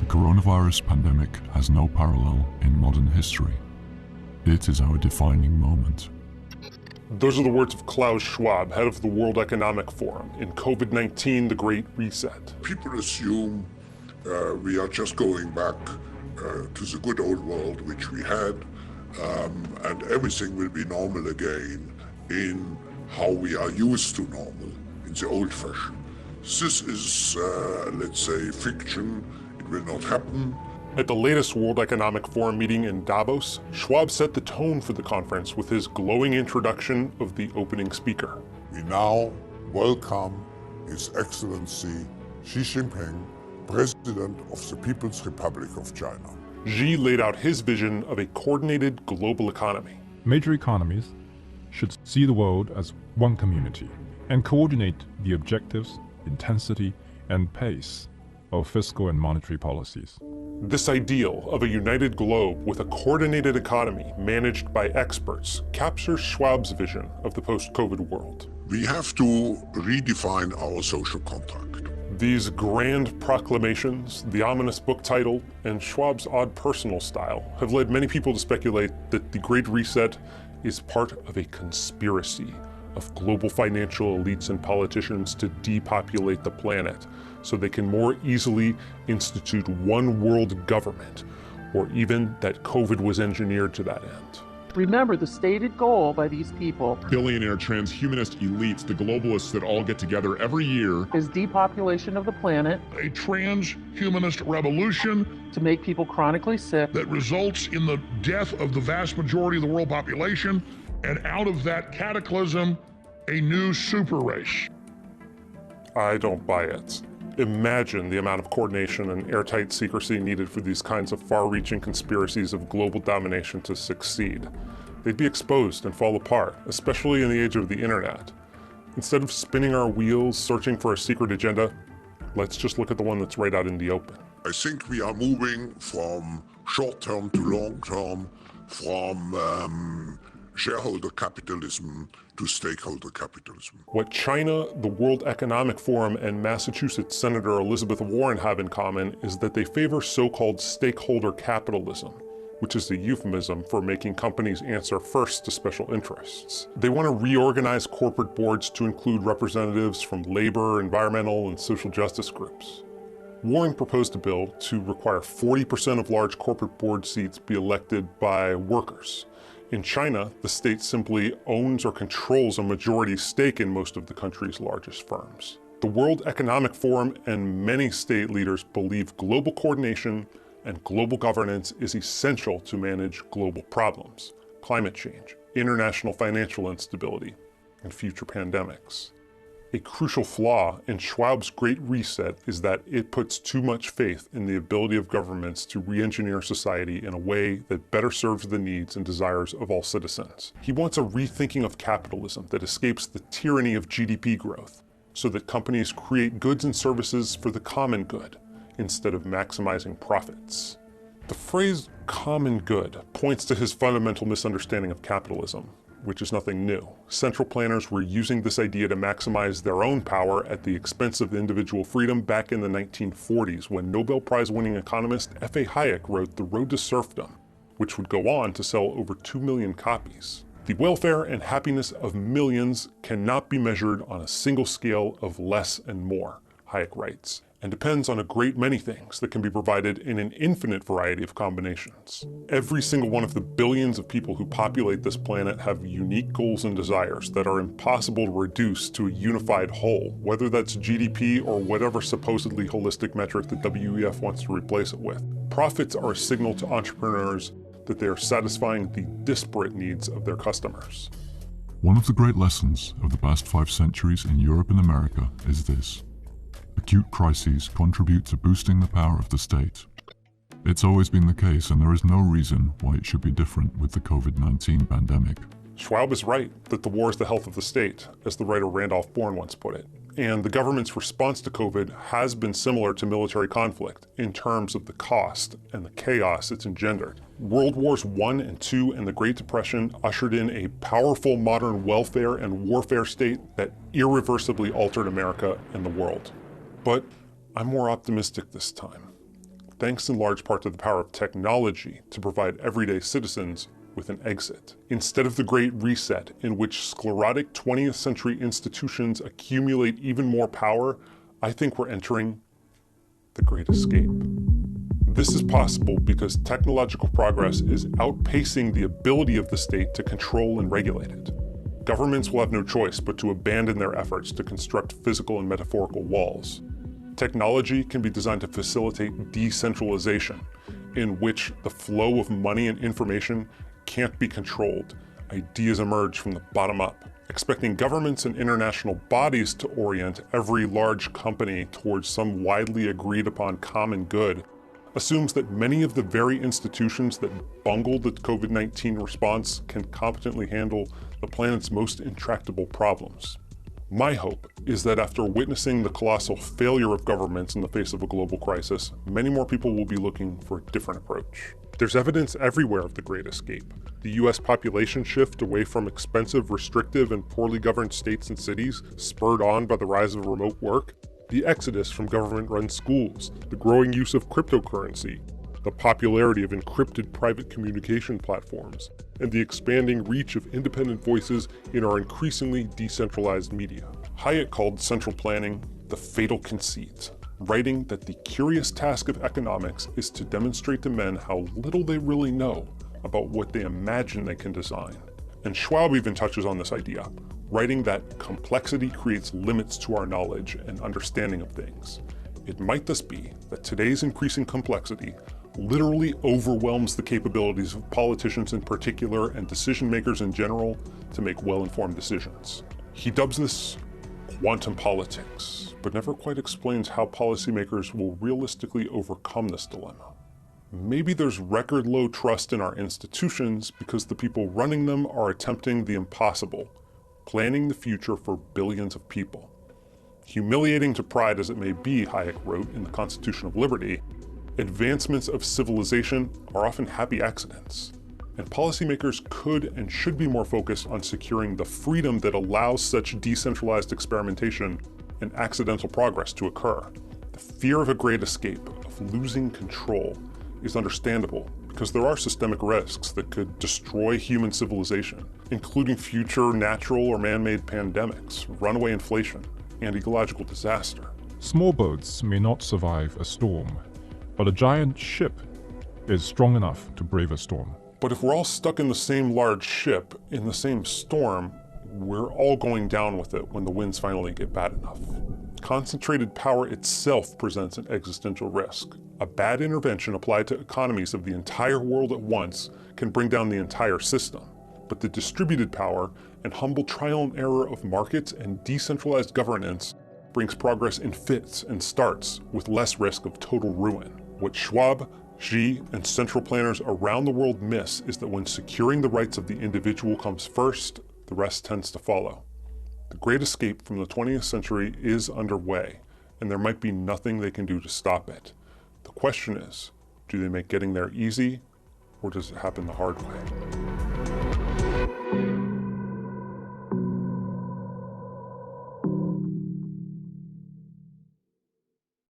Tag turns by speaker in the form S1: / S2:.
S1: The coronavirus pandemic has no parallel in modern history. It is our defining moment.
S2: Those are the words of Klaus Schwab, head of the World Economic Forum, in COVID-19, the Great Reset.
S3: People assume we are just going back to the good old world which we had, and everything will be normal again in how we are used to normal, in the old fashion. This is, let's say, fiction. It will not happen.
S2: At the latest World Economic Forum meeting in Davos, Schwab set the tone for the conference with his glowing introduction of the opening speaker.
S3: We now welcome His Excellency Xi Jinping, President of the People's Republic of China.
S2: Xi laid out his vision of a coordinated global economy.
S4: Major economies should see the world as one community and coordinate the objectives, intensity, and pace of fiscal and monetary policies.
S2: This ideal of a united globe with a coordinated economy managed by experts captures Schwab's vision of the post-COVID world.
S3: We have to redefine our social contract.
S2: These grand proclamations, the ominous book title, and Schwab's odd personal style have led many people to speculate that the Great Reset is part of a conspiracy of global financial elites and politicians to depopulate the planet so they can more easily institute one world government, or even that COVID was engineered to that end.
S5: Remember, the stated goal by these people,
S6: billionaire transhumanist elites, the globalists that all get together every year,
S5: is depopulation of the planet,
S6: a transhumanist revolution
S5: to make people chronically sick,
S6: that results in the death of the vast majority of the world population, and out of that cataclysm, a new super race.
S2: I don't buy it. Imagine the amount of coordination and airtight secrecy needed for these kinds of far-reaching conspiracies of global domination to succeed. They'd be exposed and fall apart, especially in the age of the internet. Instead of spinning our wheels, searching for a secret agenda, let's just look at the one that's right out in the open.
S3: I think we are moving from short-term to long-term, from shareholder capitalism to stakeholder capitalism.
S2: What China, the World Economic Forum, and Massachusetts Senator Elizabeth Warren have in common is that they favor so-called stakeholder capitalism, which is a euphemism for making companies answer first to special interests. They want to reorganize corporate boards to include representatives from labor, environmental, and social justice groups. Warren proposed a bill to require 40% of large corporate board seats be elected by workers. In China, the state simply owns or controls a majority stake in most of the country's largest firms. The World Economic Forum and many state leaders believe global coordination and global governance is essential to manage global problems, climate change, international financial instability, and future pandemics. A crucial flaw in Schwab's Great Reset is that it puts too much faith in the ability of governments to re-engineer society in a way that better serves the needs and desires of all citizens. He wants a rethinking of capitalism that escapes the tyranny of GDP growth, so that companies create goods and services for the common good, instead of maximizing profits. The phrase common good points to his fundamental misunderstanding of capitalism, which is nothing new. Central planners were using this idea to maximize their own power at the expense of individual freedom back in the 1940s, when Nobel Prize-winning economist F.A. Hayek wrote The Road to Serfdom, which would go on to sell over 2 million copies. The welfare and happiness of millions cannot be measured on a single scale of less and more, Hayek writes, and depends on a great many things that can be provided in an infinite variety of combinations. Every single one of the billions of people who populate this planet have unique goals and desires that are impossible to reduce to a unified whole, whether that's GDP or whatever supposedly holistic metric the WEF wants to replace it with. Profits are a signal to entrepreneurs that they are satisfying the disparate needs of their customers.
S1: One of the great lessons of the past 5 centuries in Europe and America is this: acute crises contribute to boosting the power of the state. It's always been the case, and there is no reason why it should be different with the COVID-19 pandemic.
S2: Schwab is right that the war is the health of the state, as the writer Randolph Bourne once put it. And the government's response to COVID has been similar to military conflict in terms of the cost and the chaos it's engendered. World Wars I and II and the Great Depression ushered in a powerful modern welfare and warfare state that irreversibly altered America and the world. But I'm more optimistic this time. thanks in large part to the power of technology to provide everyday citizens with an exit. Instead of the Great Reset, in which sclerotic 20th century institutions accumulate even more power, I think we're entering the Great Escape. This is possible because technological progress is outpacing the ability of the state to control and regulate it. Governments will have no choice but to abandon their efforts to construct physical and metaphorical walls. Technology can be designed to facilitate decentralization, in which the flow of money and information can't be controlled. Ideas emerge from the bottom up. Expecting governments and international bodies to orient every large company towards some widely agreed upon common good assumes that many of the very institutions that bungled the COVID-19 response can competently handle the planet's most intractable problems. My hope is that after witnessing the colossal failure of governments in the face of a global crisis, many more people will be looking for a different approach. There's evidence everywhere of the Great Escape. The US population shift away from expensive, restrictive, and poorly governed states and cities, spurred on by the rise of remote work, the exodus from government-run schools, the growing use of cryptocurrency, the popularity of encrypted private communication platforms, and the expanding reach of independent voices in our increasingly decentralized media. Hayek called central planning the fatal conceit, writing that the curious task of economics is to demonstrate to men how little they really know about what they imagine they can design. And Schwab even touches on this idea, writing that complexity creates limits to our knowledge and understanding of things. It might thus be that today's increasing complexity literally overwhelms the capabilities of politicians in particular and decision makers in general to make well-informed decisions. He dubs this quantum politics, but never quite explains how policymakers will realistically overcome this dilemma. Maybe there's record low trust in our institutions because the people running them are attempting the impossible, planning the future for billions of people. Humiliating to pride as it may be, Hayek wrote in the Constitution of Liberty, advancements of civilization are often happy accidents, and policymakers could and should be more focused on securing the freedom that allows such decentralized experimentation and accidental progress to occur. The fear of a great escape, of losing control, is understandable because there are systemic risks that could destroy human civilization, including future natural or man-made pandemics, runaway inflation, and ecological disaster.
S4: Small boats may not survive a storm, but a giant ship is strong enough to brave a storm.
S2: But if we're all stuck in the same large ship, in the same storm, we're all going down with it when the winds finally get bad enough. Concentrated power itself presents an existential risk. A bad intervention applied to economies of the entire world at once can bring down the entire system. But the distributed power and humble trial and error of markets and decentralized governance brings progress in fits and starts with less risk of total ruin. What Schwab, Xi, and central planners around the world miss is that when securing the rights of the individual comes first, the rest tends to follow. The Great Escape from the 20th century is underway, and there might be nothing they can do to stop it. The question is, do they make getting there easy, or does it happen the hard way?